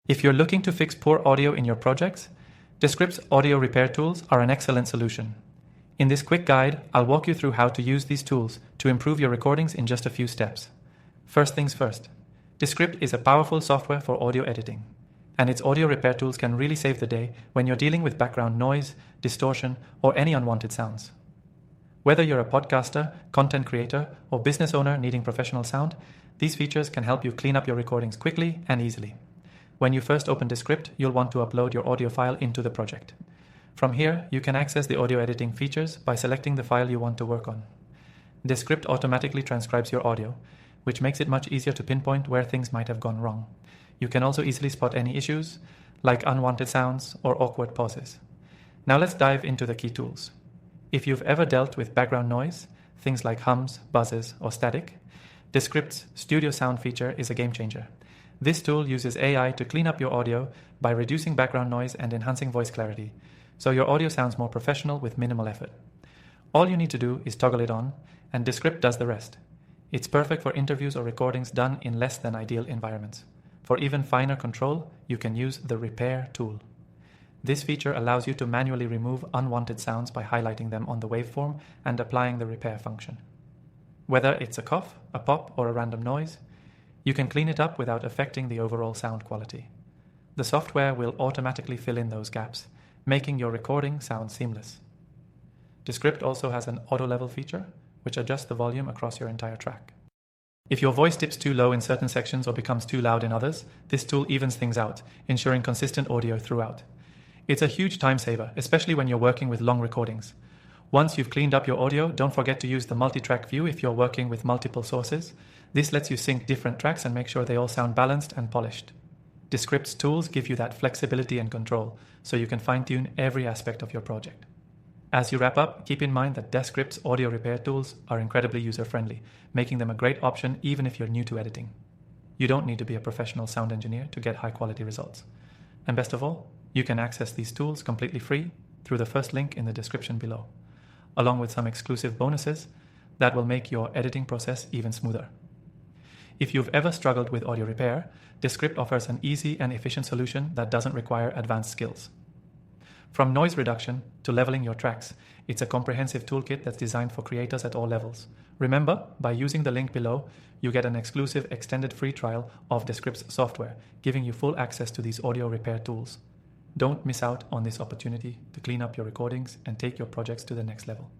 If you're looking to fix poor audio in your projects, Descript's audio repair tools are an excellent solution. In this quick guide, I'll walk you through how to use these tools to improve your recordings in just a few steps. First things first, Descript is a powerful software for audio editing, and its audio repair tools can really save the day when you're dealing with background noise, distortion, or any unwanted sounds. Whether you're a podcaster, content creator, or business owner needing professional sound, these features can help you clean up your recordings quickly and easily. When you first open Descript, you'll want to upload your audio file into the project. From here, you can access the audio editing features by selecting the file you want to work on. Descript automatically transcribes your audio, which makes it much easier to pinpoint where things might have gone wrong. You can also easily spot any issues, like unwanted sounds or awkward pauses. Now let's dive into the key tools. If you've ever dealt with background noise, things like hums, buzzes, or static, Descript's Studio Sound feature is a game changer. This tool uses AI to clean up your audio by reducing background noise and enhancing voice clarity, so your audio sounds more professional with minimal effort. All you need to do is toggle it on, and Descript does the rest. It's perfect for interviews or recordings done in less than ideal environments. For even finer control, you can use the Repair tool. This feature allows you to manually remove unwanted sounds by highlighting them on the waveform and applying the repair function. Whether it's a cough, a pop, or a random noise, you can clean it up without affecting the overall sound quality. The software will automatically fill in those gaps, making your recording sound seamless. Descript also has an auto level feature, which adjusts the volume across your entire track. If your voice dips too low in certain sections or becomes too loud in others, this tool evens things out, ensuring consistent audio throughout. It's a huge time saver, especially when you're working with long recordings. Once you've cleaned up your audio, don't forget to use the multi-track view if you're working with multiple sources. This lets you sync different tracks and make sure they all sound balanced and polished. Descript's tools give you that flexibility and control, so you can fine-tune every aspect of your project. As you wrap up, keep in mind that Descript's audio repair tools are incredibly user-friendly, making them a great option even if you're new to editing. You don't need to be a professional sound engineer to get high-quality results. And best of all, you can access these tools completely free through the first link in the description below, along with some exclusive bonuses that will make your editing process even smoother. If you've ever struggled with audio repair, Descript offers an easy and efficient solution that doesn't require advanced skills. From noise reduction to leveling your tracks, it's a comprehensive toolkit that's designed for creators at all levels. Remember, by using the link below, you get an exclusive extended free trial of Descript's software, giving you full access to these audio repair tools. Don't miss out on this opportunity to clean up your recordings and take your projects to the next level.